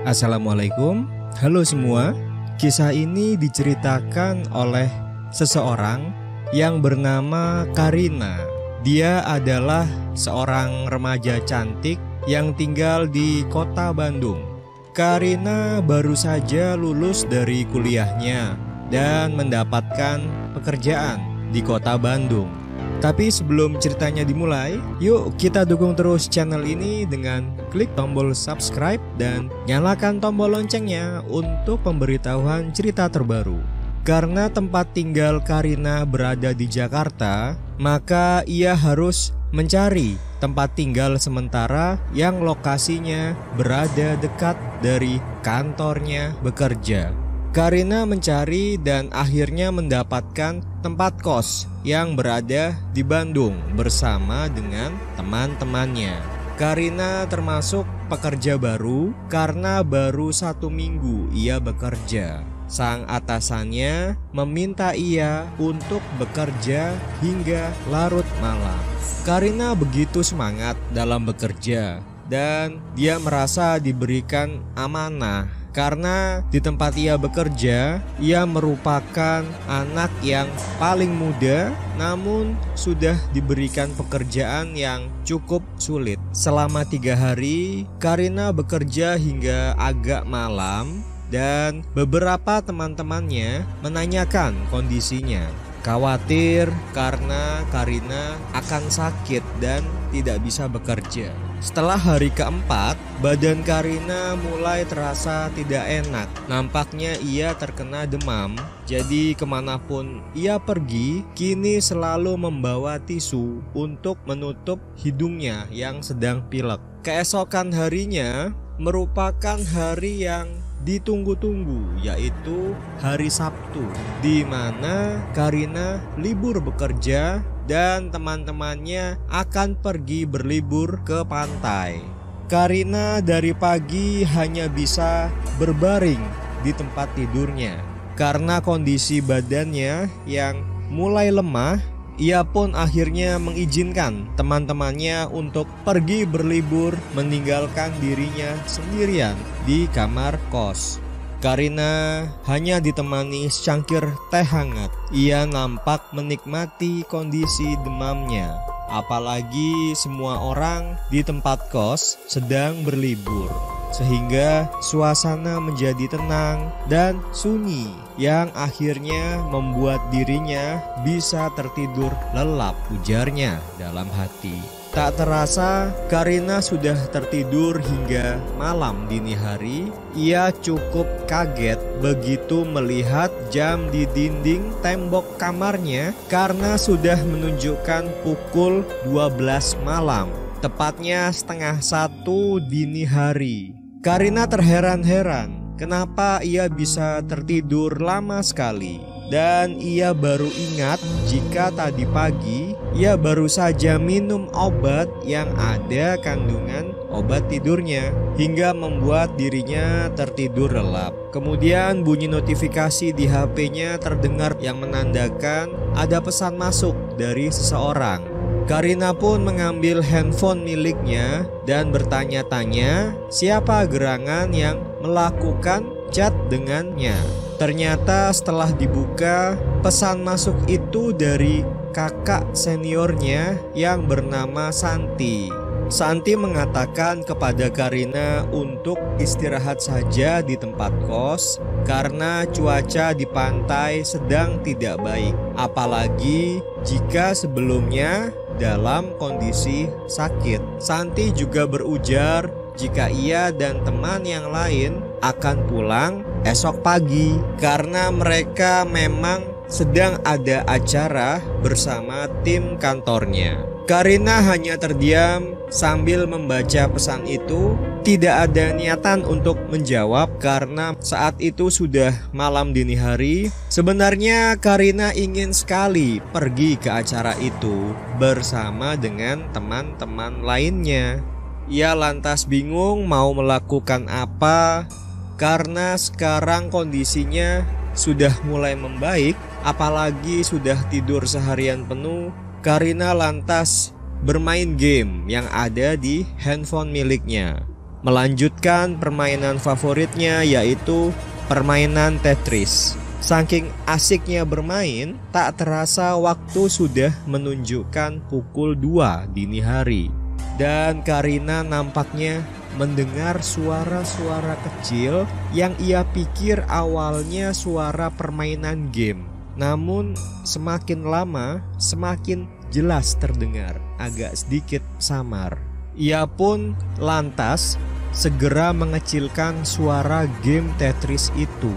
Assalamualaikum, halo semua. Kisah ini diceritakan oleh seseorang yang bernama Karina. Dia adalah seorang remaja cantik yang tinggal di kota Bandung. Karina baru saja lulus dari kuliahnya dan mendapatkan pekerjaan di kota Bandung. Tapi sebelum ceritanya dimulai, yuk kita dukung terus channel ini dengan klik tombol subscribe dan nyalakan tombol loncengnya untuk pemberitahuan cerita terbaru. Karena tempat tinggal Karina berada di Jakarta, maka ia harus mencari tempat tinggal sementara yang lokasinya berada dekat dari kantornya bekerja. Karina mencari dan akhirnya mendapatkan tempat kos yang berada di Bandung bersama dengan teman-temannya. Karina termasuk pekerja baru karena baru 1 minggu ia bekerja. Sang atasannya meminta ia untuk bekerja hingga larut malam. Karina begitu semangat dalam bekerja dan dia merasa diberikan amanah. Karena di tempat ia bekerja, ia merupakan anak yang paling muda, namun sudah diberikan pekerjaan yang cukup sulit. Selama 3 hari, Karina bekerja hingga agak malam dan beberapa teman-temannya menanyakan kondisinya. Khawatir karena Karina akan sakit dan tidak bisa bekerja. Setelah hari keempat, badan Karina mulai terasa tidak enak. Nampaknya ia terkena demam, jadi kemanapun ia pergi, kini selalu membawa tisu untuk menutup hidungnya yang sedang pilek. Keesokan harinya merupakan hari yang ditunggu-tunggu, yaitu hari Sabtu, di mana Karina libur bekerja dan teman-temannya akan pergi berlibur ke pantai. Karina dari pagi hanya bisa berbaring di tempat tidurnya karena kondisi badannya yang mulai lemah. Ia pun akhirnya mengizinkan teman-temannya untuk pergi berlibur, meninggalkan dirinya sendirian di kamar kos. Karina hanya ditemani secangkir teh hangat. Ia nampak menikmati kondisi demamnya. Apalagi semua orang di tempat kos sedang berlibur, sehingga suasana menjadi tenang dan sunyi yang akhirnya membuat dirinya bisa tertidur lelap, ujarnya dalam hati. Tak terasa Karina sudah tertidur hingga malam dini hari. Ia cukup kaget begitu melihat jam di dinding tembok kamarnya karena sudah menunjukkan pukul 12 malam, tepatnya 12:30 dini hari. Karina terheran-heran kenapa ia bisa tertidur lama sekali. Dan ia baru ingat jika tadi pagi ia baru saja minum obat yang ada kandungan obat tidurnya hingga membuat dirinya tertidur lelap. Kemudian bunyi notifikasi di HP-nya terdengar yang menandakan ada pesan masuk dari seseorang. Karina pun mengambil handphone miliknya dan bertanya-tanya siapa gerangan yang melakukan chat dengannya. Ternyata setelah dibuka, pesan masuk itu dari kakak seniornya yang bernama Santi. Santi mengatakan kepada Karina untuk istirahat saja di tempat kos karena cuaca di pantai sedang tidak baik, apalagi jika sebelumnya dalam kondisi sakit. Santi juga berujar jika ia dan teman yang lain akan pulang esok pagi karena mereka memang sedang ada acara bersama tim kantornya. Karina hanya terdiam sambil membaca pesan itu. Tidak ada niatan untuk menjawab karena saat itu sudah malam dini hari. Sebenarnya Karina ingin sekali pergi ke acara itu bersama dengan teman-teman lainnya. Ia lantas bingung mau melakukan apa karena sekarang kondisinya sudah mulai membaik, apalagi sudah tidur seharian penuh. Karina lantas bermain game yang ada di handphone miliknya. melanjutkan permainan favoritnya, yaitu permainan Tetris. Saking asiknya bermain, tak terasa waktu sudah menunjukkan pukul 2 dini hari. Dan Karina nampaknya mendengar suara-suara kecil yang ia pikir awalnya suara permainan game. Namun semakin lama semakin jelas terdengar, agak sedikit samar. Ia pun lantas segera mengecilkan suara game Tetris itu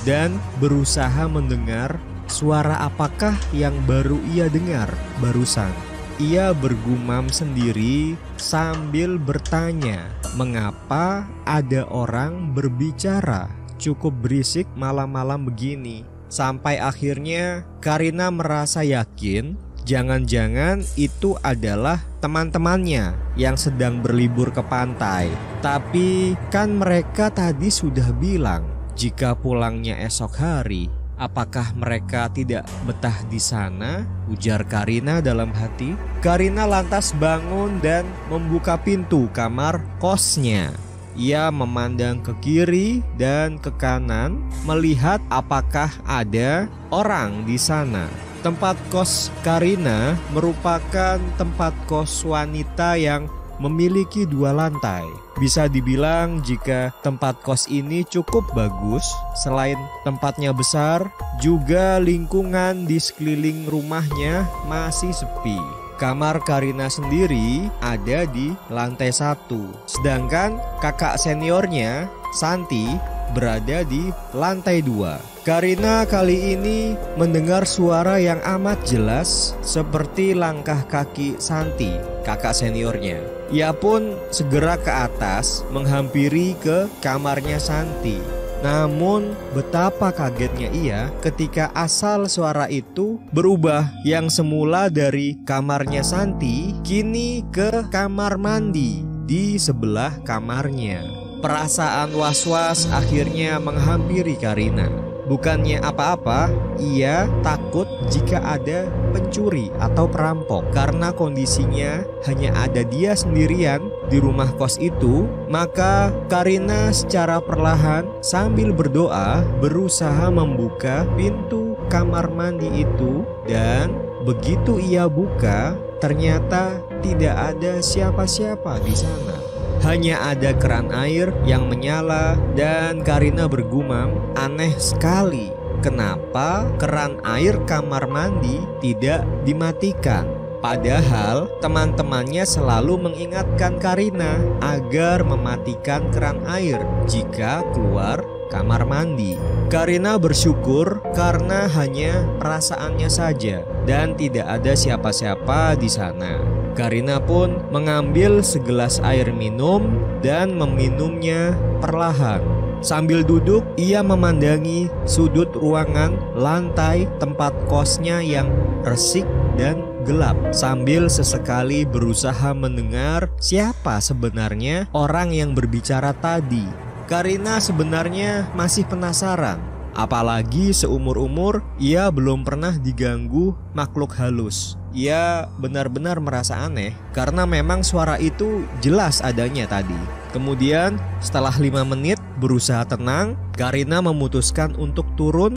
dan berusaha mendengar suara apakah yang baru ia dengar barusan. Ia bergumam sendiri sambil bertanya, mengapa ada orang berbicara cukup berisik malam-malam begini. Sampai akhirnya Karina merasa yakin jangan-jangan itu adalah teman-temannya yang sedang berlibur ke pantai. Tapi kan mereka tadi sudah bilang jika pulangnya esok hari. Apakah mereka tidak betah di sana? Ujar Karina dalam hati. Karina lantas bangun dan membuka pintu kamar kosnya. Ia memandang ke kiri dan ke kanan, melihat apakah ada orang di sana. Tempat kos Karina merupakan tempat kos wanita yang memiliki 2 lantai. Bisa dibilang jika tempat kos ini cukup bagus, selain tempatnya besar, juga lingkungan di sekeliling rumahnya masih sepi. Kamar Karina sendiri ada di lantai 1, sedangkan kakak seniornya, Santi, berada di lantai 2. Karina kali ini mendengar suara yang amat jelas seperti langkah kaki Santi, kakak seniornya. Ia pun segera ke atas menghampiri ke kamarnya Santi. Namun betapa kagetnya ia ketika asal suara itu berubah, yang semula dari kamarnya Santi kini ke kamar mandi di sebelah kamarnya. Perasaan was-was akhirnya menghampiri Karina. Bukannya apa-apa, ia takut jika ada pencuri atau perampok. Karena kondisinya hanya ada dia sendirian di rumah kos itu, maka Karina secara perlahan sambil berdoa berusaha membuka pintu kamar mandi itu. Dan begitu ia buka, ternyata tidak ada siapa-siapa di sana. Hanya ada keran air yang menyala dan Karina bergumam, aneh sekali. Kenapa keran air kamar mandi tidak dimatikan? Padahal teman-temannya selalu mengingatkan Karina agar mematikan keran air jika keluar kamar mandi. Karina bersyukur karena hanya perasaannya saja dan tidak ada siapa-siapa di sana. Karina pun mengambil segelas air minum dan meminumnya perlahan. Sambil duduk, ia memandangi sudut ruangan lantai tempat kosnya yang resik dan gelap, sambil sesekali berusaha mendengar siapa sebenarnya orang yang berbicara tadi. Karina sebenarnya masih penasaran, apalagi seumur-umur ia belum pernah diganggu makhluk halus. Ia benar-benar merasa aneh karena memang suara itu jelas adanya tadi. Kemudian setelah 5 menit berusaha tenang, Karina memutuskan untuk turun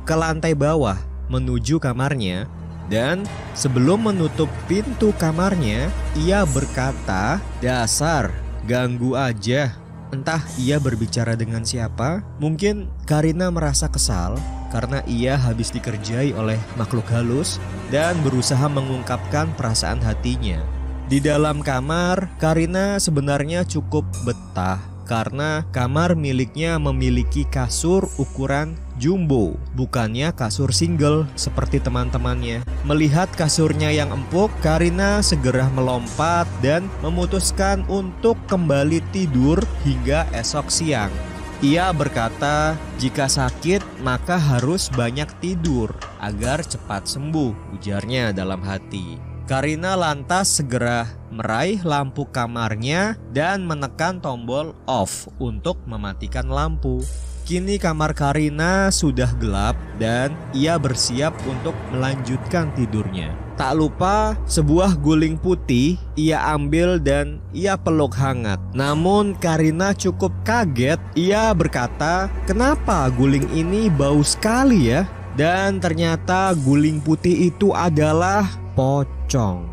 ke lantai bawah menuju kamarnya. Dan sebelum menutup pintu kamarnya, ia berkata, dasar ganggu aja. Entah ia berbicara dengan siapa. Mungkin Karina merasa kesal karena ia habis dikerjai oleh makhluk halus dan berusaha mengungkapkan perasaan hatinya. Di dalam kamar, Karina sebenarnya cukup betah karena kamar miliknya memiliki kasur ukuran jumbo, bukannya kasur single seperti teman-temannya. Melihat kasurnya yang empuk, Karina segera melompat dan memutuskan untuk kembali tidur hingga esok siang. Ia berkata, jika sakit maka harus banyak tidur agar cepat sembuh, ujarnya dalam hati. Karina lantas segera meraih lampu kamarnya dan menekan tombol off untuk mematikan lampu. Kini kamar Karina sudah gelap dan ia bersiap untuk melanjutkan tidurnya. Tak lupa sebuah guling putih ia ambil dan ia peluk hangat. Namun Karina cukup kaget. Ia berkata, "Kenapa guling ini bau sekali ya?" Dan ternyata guling putih itu adalah pocong.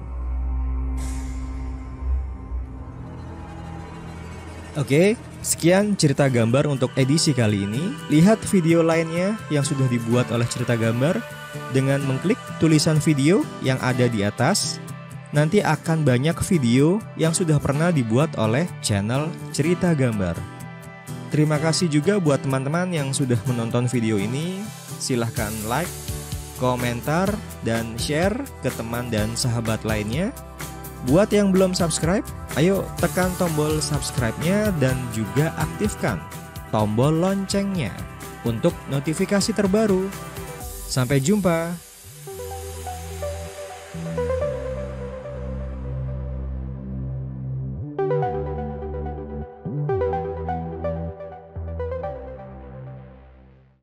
Oke, sekian cerita gambar untuk edisi kali ini. Lihat video lainnya yang sudah dibuat oleh Cerita Gambar dengan mengklik tulisan video yang ada di atas. Nanti akan banyak video yang sudah pernah dibuat oleh channel Cerita Gambar. Terima kasih juga buat teman-teman yang sudah menonton video ini. Silahkan like, komentar, dan share ke teman dan sahabat lainnya. Buat yang belum subscribe, ayo tekan tombol subscribe-nya dan juga aktifkan tombol loncengnya untuk notifikasi terbaru. Sampai jumpa.